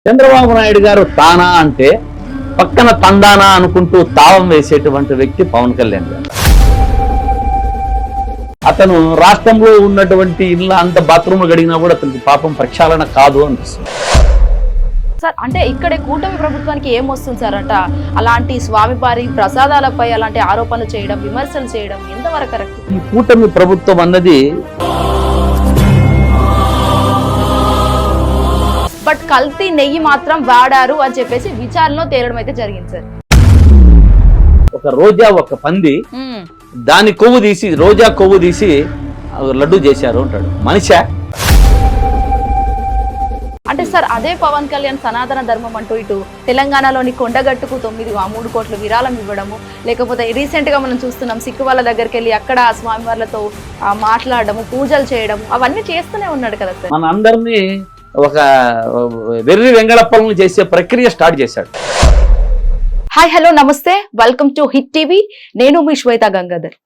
చంద్రబాబు నాయుడు గారు తానా అంటే పక్కన తందానా అనుకుంటూ తావం వేసేటువంటి వ్యక్తి పవన్ కళ్యాణ్ గారు. అతను రాష్ట్రంలో ఉన్నటువంటి ఇళ్ళ అంత బాత్రూమ్లు గడిగినా కూడా అతనికి పాపం ప్రక్షాళన కాదు అనిపిస్తుంది. సార్ అంటే ఇక్కడే కూటమి ప్రభుత్వానికి ఏమొస్తుంది సార్ అంట అలాంటి స్వామివారి ప్రసాదాలపై అలాంటి ఆరోపణలు చేయడం, విమర్శలు చేయడం ఎంతవరకు కరెక్ట్? ఈ కూటమి ప్రభుత్వం అన్నది బట్ కల్తీ నెయ్యి మాత్రం వాడారు అని చెప్పేసి విచారణలో తేలడం అయితే జరిగింది సార్. ఒక రోజా ఒక పంది దాని కొవ్వు తీసి రోజా కొవ్వు తీసి లడ్డు చేశారు అంటాడు మనిషా? అంటే సార్ అదే పవన్ కళ్యాణ్ సనాతన ధర్మం అంటూ ఇటు తెలంగాణలోని కొండగట్టుకు 3 కోట్ల విరాళం ఇవ్వడము, లేకపోతే రీసెంట్ గా మనం చూస్తున్నాం సిక్కు వాళ్ళ దగ్గరికి వెళ్ళి అక్కడ స్వామివార్లతో మాట్లాడడము, పూజలు చేయడం అవన్నీ చేస్తూనే ఉన్నాడు కదా సార్. మన అందరినీ ఒక వెర్రి వెంగళప్పలను చేసే ప్రక్రియ స్టార్ట్ చేశాడు. హాయ్ హలో నమస్తే, వెల్కమ్ టు హిట్ టీవీ. నేను మీ శ్వేత గంగాధర్.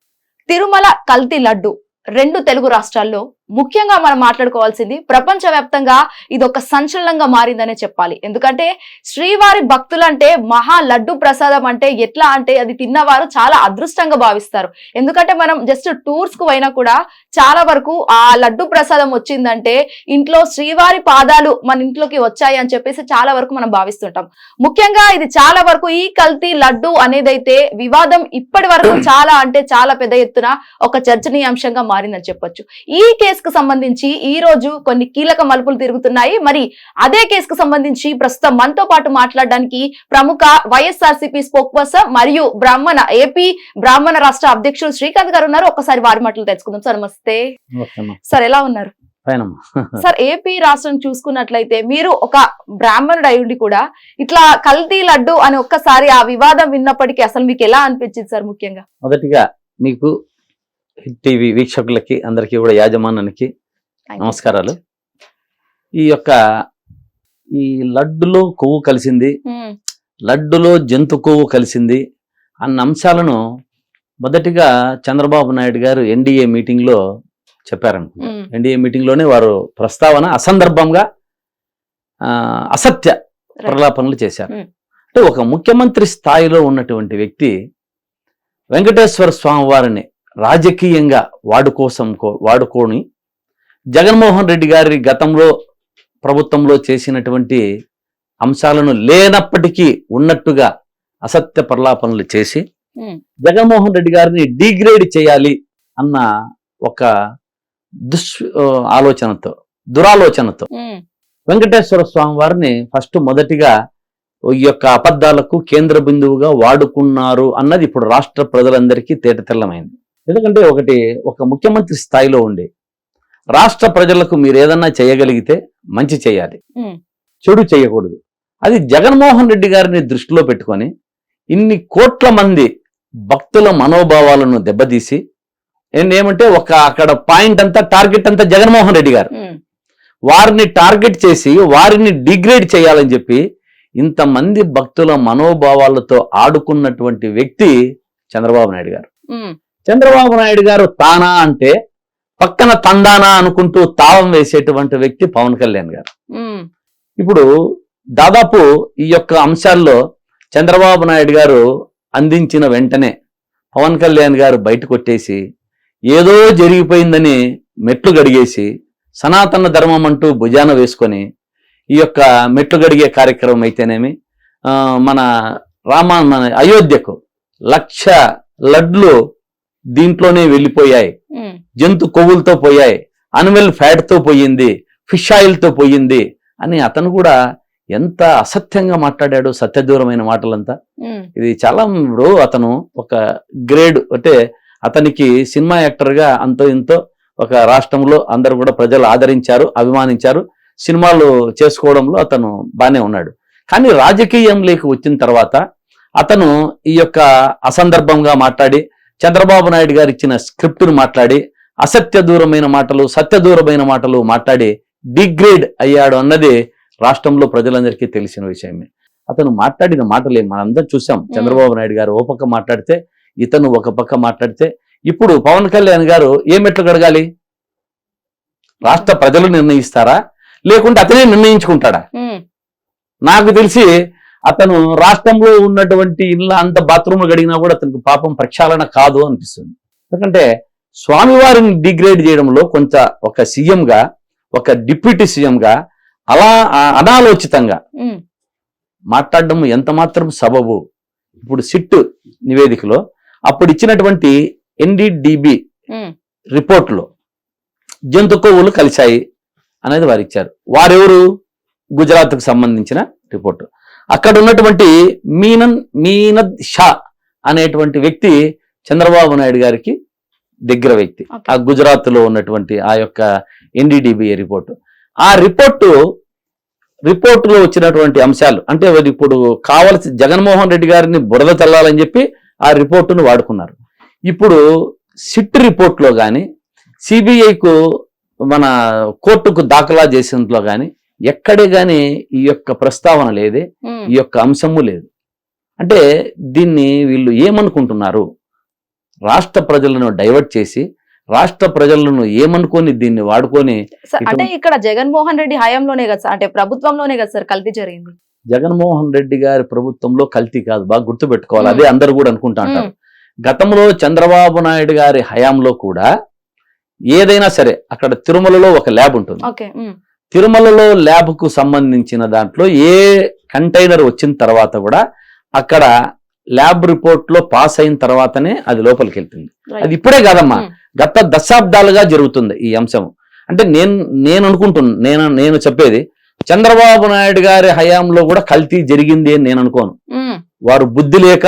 తిరుమల కల్తీ లడ్డు 2 తెలుగు రాష్ట్రాల్లో ముఖ్యంగా మనం మాట్లాడుకోవాల్సింది ప్రపంచవ్యాప్తంగా ఇది ఒక సంచలనంగా మారిందనే చెప్పాలి. ఎందుకంటే శ్రీవారి భక్తులంటే మహా లడ్డు ప్రసాదం అంటే ఎట్లా అంటే అది తిన్నవారు చాలా అదృష్టంగా భావిస్తారు. ఎందుకంటే మనం జస్ట్ టూర్స్ కు అయినా కూడా చాలా వరకు ఆ లడ్డు ప్రసాదం వచ్చిందంటే ఇంట్లో శ్రీవారి పాదాలు మన ఇంట్లోకి వచ్చాయి అని చెప్పేసి చాలా వరకు మనం భావిస్తుంటాం. ముఖ్యంగా ఇది చాలా వరకు ఈ కల్తీ లడ్డు అనేదైతే వివాదం ఇప్పటి వరకు చాలా అంటే చాలా పెద్ద ఎత్తున ఒక చర్చనీయాంశంగా మారిందని చెప్పొచ్చు. ఈ కేసుకు సంబంధించి ఈ రోజు కొన్ని కీలక మలుపులు తిరుగుతున్నాయి. మరి అదే కేసుకు సంబంధించి ప్రస్తుతం మనతో పాటు మాట్లాడడానికి ప్రముఖ వైఎస్ఆర్సీపీ స్పోక్ పర్సన్ మరియు ఏపీ బ్రాహ్మణ రాష్ట్ర అధ్యక్షులు శ్రీకాంత్ గారు ఉన్నారు. ఒక్కసారి వారి మాటలు తెలుసుకుందాం. సార్ నమస్తే సార్, ఎలా ఉన్నారు సార్? ఏపీ రాష్ట్రం చూసుకున్నట్లయితే మీరు ఒక బ్రాహ్మణుడు అయ్యుండి కూడా ఇట్లా కల్తీ లడ్డు అని ఒక్కసారి ఆ వివాదం విన్నప్పటికీ అసలు మీకు ఎలా అనిపించింది సార్? ముఖ్యంగా మొదటిగా మీకు హిట్ టీవీ వీక్షకులకి అందరికీ కూడా యాజమాన్యానికి నమస్కారాలు. ఈ లడ్డులో కొవ్వు కలిసింది, లడ్డులో జంతు కొవ్వు కలిసింది అన్న అంశాలను మొదటిగా చంద్రబాబు నాయుడు గారు ఎన్డీఏ మీటింగ్ లో చెప్పారనుకుంటా. ఎన్డీఏ మీటింగ్ లోనే వారు ప్రస్తావన అసందర్భంగా అసత్య ప్రలాపనలు చేశారు. అంటే ఒక ముఖ్యమంత్రి స్థాయిలో ఉన్నటువంటి వ్యక్తి వెంకటేశ్వర స్వామి వారిని రాజకీయంగా వాడుకొని జగన్మోహన్ రెడ్డి గారి గతంలో ప్రభుత్వంలో చేసినటువంటి అంశాలను లేనప్పటికీ ఉన్నట్టుగా అసత్య ప్రలాపనలు చేసి జగన్మోహన్ రెడ్డి గారిని డిగ్రేడ్ చేయాలి అన్న ఒక దురాలోచనతో వెంకటేశ్వర స్వామి వారిని మొదటిగా ఈ యొక్క అబద్ధాలకు కేంద్ర బిందువుగా వాడుకున్నారు అన్నది ఇప్పుడు రాష్ట్ర ప్రజలందరికీ తేటతెల్లమైంది. ఎందుకంటే ఒక ముఖ్యమంత్రి స్థాయిలో ఉండి రాష్ట్ర ప్రజలకు మీరు ఏదన్నా చేయగలిగితే మంచి చేయాలి, చెడు చేయకూడదు. అది జగన్మోహన్ రెడ్డి గారిని దృష్టిలో పెట్టుకొని ఇన్ని కోట్ల మంది భక్తుల మనోభావాలను దెబ్బతీసి ఏమంటే అక్కడ పాయింట్ అంతా టార్గెట్ అంతా జగన్మోహన్ రెడ్డి గారు, వారిని టార్గెట్ చేసి వారిని డిగ్రేడ్ చేయాలని చెప్పి ఇంతమంది భక్తుల మనోభావాలతో ఆడుకున్నటువంటి వ్యక్తి చంద్రబాబు నాయుడు గారు. చంద్రబాబు నాయుడు గారు తానా అంటే పక్కన తందానా అనుకుంటూ తావం వేసేటువంటి వ్యక్తి పవన్ కళ్యాణ్ గారు. ఇప్పుడు దాదాపు ఈ యొక్క అంశాల్లో చంద్రబాబు నాయుడు గారు అందించిన వెంటనే పవన్ కళ్యాణ్ గారు బయట కొట్టేసి ఏదో జరిగిపోయిందని మెట్లు గడిగేసి సనాతన ధర్మం అంటూ భుజాన వేసుకొని ఈ యొక్క మెట్లు గడిగే కార్యక్రమం అయితేనేమి, మన అయోధ్యకు 1,00,000 లడ్లు దీంట్లోనే వెళ్ళిపోయాయి, జంతు కొవ్వులతో పోయాయి, అనిమల్ ఫ్యాట్ తో పోయింది, ఫిష్ ఆయిల్ తో పోయింది అని అతను కూడా ఎంత అసత్యంగా మాట్లాడాడు, సత్యదూరమైన మాటలంతా. ఇది చాలా అతను ఒక గ్రేడ్ అంటే అతనికి సినిమా యాక్టర్ గా అంతో ఇంతో ఒక రాష్ట్రంలో అందరూ కూడా ప్రజలు ఆదరించారు, అభిమానించారు, సినిమాలు చేసుకోవడంలో అతను బానే ఉన్నాడు. కానీ రాజకీయంలోకి వచ్చిన తర్వాత అతను ఈ యొక్క అసందర్భంగా మాట్లాడి చంద్రబాబు నాయుడు గారు ఇచ్చిన స్క్రిప్టును మాట్లాడి అసత్యదూరమైన మాటలు, సత్యదూరమైన మాటలు మాట్లాడి డిగ్రేడ్ అయ్యాడు అన్నది రాష్ట్రంలో ప్రజలందరికీ తెలిసిన విషయమే. అతను మాట్లాడిన మాటలే మనందరం చూసాం. చంద్రబాబు నాయుడు గారు ఓ పక్క మాట్లాడితే, ఇతను ఒక పక్క మాట్లాడితే, ఇప్పుడు పవన్ కళ్యాణ్ గారు ఏ మెట్లు గడగాలి? రాష్ట్ర ప్రజలు నిర్ణయిస్తారా లేకుంటే అతనే నిర్ణయించుకుంటాడా? నాకు తెలిసి అతను రాష్ట్రంలో ఉన్నటువంటి ఇళ్ళ అంత బాత్రూమ్లు గడిగినా కూడా అతనికి పాపం ప్రక్షాళన కాదు అనిపిస్తుంది. ఎందుకంటే స్వామివారిని డిగ్రేడ్ చేయడంలో కొంత ఒక సీఎంగా, ఒక డిప్యూటీ సీఎంగా అలా అనాలోచితంగా మాట్లాడడం ఎంత మాత్రం సబబు. ఇప్పుడు సిట్ నివేదికలో అప్పుడు ఇచ్చినటువంటి ఎన్డీడీబీ రిపోర్టులో జంతు కొవ్వులు కలిశాయి అనేది వారు ఇచ్చారు. వారెవరు? గుజరాత్కు సంబంధించిన రిపోర్టు. అక్కడ ఉన్నటువంటి మీనద్ షా అనేటువంటి వ్యక్తి చంద్రబాబు నాయుడు గారికి దగ్గర వ్యక్తి. ఆ గుజరాత్ లో ఉన్నటువంటి ఆ యొక్క ఎన్డీడీబీ రిపోర్టు. ఆ రిపోర్టులో వచ్చినటువంటి అంశాలు అంటే ఇప్పుడు కావలసి జగన్మోహన్ రెడ్డి గారిని బురద తల్లాలని చెప్పి ఆ రిపోర్టును వాడుకున్నారు. ఇప్పుడు సిట్ రిపోర్ట్లో కానీ సిబిఐకు మన కోర్టుకు దాఖలా చేసినట్లో కానీ ఎక్కడే గాని ఈ యొక్క ప్రస్తావన లేదే, ఈ యొక్క అంశము లేదు. అంటే దీన్ని వీళ్ళు ఏమనుకుంటున్నారు? రాష్ట్ర ప్రజలను డైవర్ట్ చేసి రాష్ట్ర ప్రజలను ఏమనుకొని దీన్ని వాడుకొని. అంటే ఇక్కడ జగన్మోహన్ రెడ్డి హయాంలోనే కదా సార్, అంటే ప్రభుత్వంలోనే కదా సార్ కల్తీ జరిగింది. జగన్మోహన్ రెడ్డి గారి ప్రభుత్వంలో కల్తీ కాదు, బాగా గుర్తుపెట్టుకోవాలి. అదే అందరూ కూడా అనుకుంటా అంటారు. గతంలో చంద్రబాబు నాయుడు గారి హయాంలో కూడా ఏదైనా సరే అక్కడ తిరుమలలో ఒక ల్యాబ్ ఉంటుంది. తిరుమలలో ల్యాబ్ కు సంబంధించిన దాంట్లో ఏ కంటైనర్ వచ్చిన తర్వాత కూడా అక్కడ ల్యాబ్ రిపోర్ట్ లో పాస్ అయిన తర్వాతనే అది లోపలికి వెళ్తుంది. అది ఇప్పుడే కాదమ్మా, గత దశాబ్దాలుగా జరుగుతుంది ఈ అంశం. అంటే నేను అనుకుంటున్నా, నేను చెప్పేది చంద్రబాబు నాయుడు గారి హయాంలో కూడా కల్తీ జరిగింది అని నేను అనుకోను. వారు బుద్ధి లేక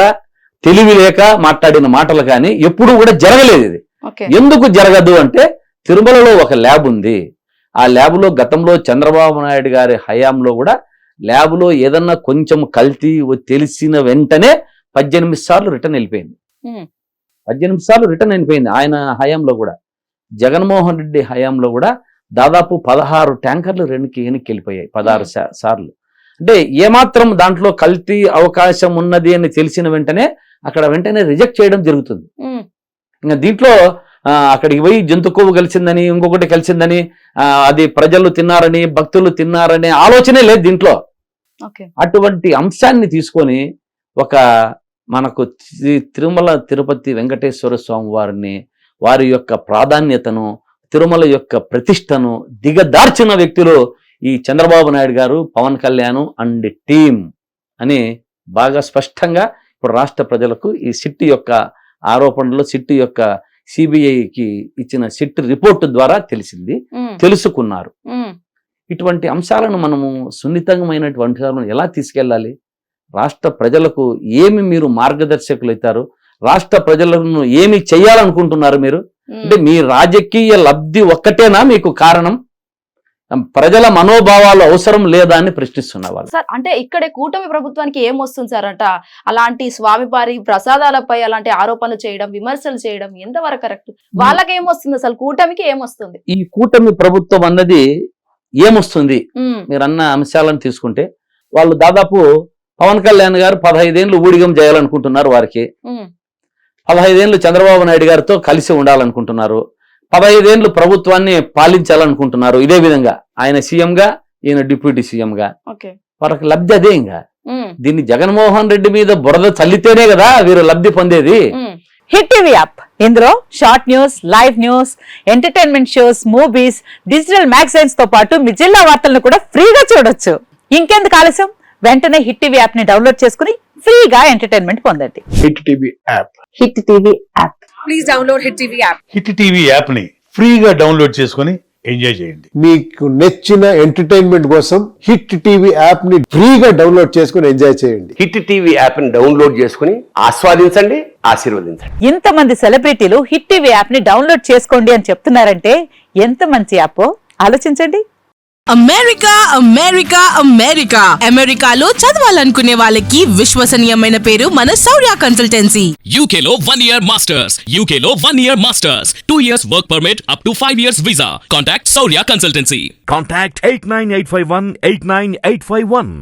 తెలివి లేక మాట్లాడిన మాటలు కానీ ఎప్పుడు కూడా జరగలేదు. ఇది ఎందుకు జరగదు అంటే తిరుమలలో ఒక ల్యాబ్ ఉంది. ఆ ల్యాబ్లో గతంలో చంద్రబాబు నాయుడు గారి హయాంలో కూడా ల్యాబ్లో ఏదన్నా కొంచెం కల్తీ తెలిసిన వెంటనే 18 సార్లు రిటర్న్ వెళ్ళిపోయింది. 18 సార్లు రిటర్న్ వెళ్ళిపోయింది ఆయన హయాంలో కూడా. జగన్మోహన్ రెడ్డి హయాంలో కూడా దాదాపు 16 ట్యాంకర్లు వెనక్కి వెళ్ళిపోయాయి 16 సార్లు. అంటే ఏమాత్రం దాంట్లో కల్తీ అవకాశం ఉన్నది అని తెలిసిన వెంటనే అక్కడ వెంటనే రిజెక్ట్ చేయడం జరుగుతుంది. ఇంకా దీంట్లో అక్కడికి పోయి జంతు కొవ్వు కలిసిందని, ఇంకొకటి కలిసిందని, అది ప్రజలు తిన్నారని, భక్తులు తిన్నారనే ఆలోచనే లేదు దీంట్లో. అటువంటి అంశాన్ని తీసుకొని ఒక మనకు తిరుమల తిరుపతి వెంకటేశ్వర స్వామి వారిని, వారి యొక్క ప్రాధాన్యతను, తిరుమల యొక్క ప్రతిష్టను దిగదార్చిన వ్యక్తులు ఈ చంద్రబాబు నాయుడు గారు, పవన్ కళ్యాణ్ అండ్ టీం అని బాగా స్పష్టంగా ఇప్పుడు రాష్ట్ర ప్రజలకు ఈ సిట్ యొక్క ఆరోపణలు, సిట్ యొక్క సిబిఐకి ఇచ్చిన సిట్ రిపోర్టు ద్వారా తెలిసింది, తెలుసుకున్నారు. ఇటువంటి అంశాలను మనము సున్నితమైనటువంటి అంశాలను ఎలా తీసుకెళ్ళాలి? రాష్ట్ర ప్రజలకు ఏమి మీరు మార్గదర్శకులు అవుతారు? రాష్ట్ర ప్రజలను ఏమి చెయ్యాలనుకుంటున్నారు మీరు? అంటే మీ రాజకీయ లబ్ధి ఒక్కటేనా మీకు కారణం? ప్రజల మనోభావాలు అవసరం లేదా అని ప్రశ్నిస్తున్నా వాళ్ళు. సార్ అంటే ఇక్కడ కూటమి ప్రభుత్వానికి ఏం వస్తుంది సార్ అంట? అలాంటి స్వామివారి ప్రసాదాలపై అలాంటి ఆరోపణలు చేయడం, విమర్శలు చేయడం ఎంతవరకు కరెక్ట్? వాళ్ళకి ఏమొస్తుంది అసలు? కూటమికి ఏమొస్తుంది? ఈ కూటమి ప్రభుత్వం అన్నది ఏమొస్తుంది? మీరు అన్న అంశాలను తీసుకుంటే వాళ్ళు దాదాపు పవన్ కళ్యాణ్ గారు 15 ఏళ్ళు ఊడిగం చేయాలనుకుంటున్నారు. వారికి 15 ఏళ్ళు చంద్రబాబు నాయుడు గారితో కలిసి ఉండాలనుకుంటున్నారు. 15 ఏళ్ళు ప్రభుత్వాన్ని పాలించాలనుకుంటున్నారు. ఇదే విధంగా ఆయన సీఎంగా, ఈయన డిప్యూటీ సీఎంగా. వారికి లబ్ధి అదే. ఇంకా దీన్ని జగన్మోహన్ రెడ్డి మీద బురద చల్లితేనే కదా వీరు లబ్ధి పొందేది. హిట్ టీవీ యాప్, ఇందులో short news, live news, entertainment shows, movies, digital magazines తో పాటు మీ జిల్లా వార్తలను కూడా ఫ్రీగా చూడొచ్చు. ఇంకెందుకు ఆలస్యం? వెంటనే హిట్ టీవీ యాప్ ని డౌన్లోడ్ చేసుకుని ఫ్రీగా ఎంటర్టైన్మెంట్ పొందండి. Hit TV app. Hit TV app. Please download hit TV app. Hit TV app ని ఫ్రీగా డౌన్లోడ్ చేసుకుని ఎంజాయ్ చేయండి. మీకు నచ్చిన ఎంటర్టైన్మెంట్ కోసం హిట్ టీవీ యాప్ ని ఫ్రీగా డౌన్లోడ్ చేసుకుని ఎంజాయ్ చేయండి. హిట్ టీవీ యాప్ ని డౌన్లోడ్ చేసుకుని ఆస్వాదించండి, ఆశీర్వదించండి. ఇంతమంది సెలబ్రిటీలు హిట్ టీవీ యాప్ ని డౌన్లోడ్ చేసుకోండి అని చెప్తున్నారంటే ఎంత మంచి యాప్ ఆలోచించండి. అమెరికా అమెరికా అమెరికా అమెరికాలో చదవాలనుకునే వాళ్ళకి విశ్వసనీయమైన పేరు మన శౌర్య కన్సల్టెన్సీ. UK లో 1 year masters, UK లో 1 year masters, 2 years work permit up to 5 years visa. Contact Saurya Consultancy. Contact 89851 89851.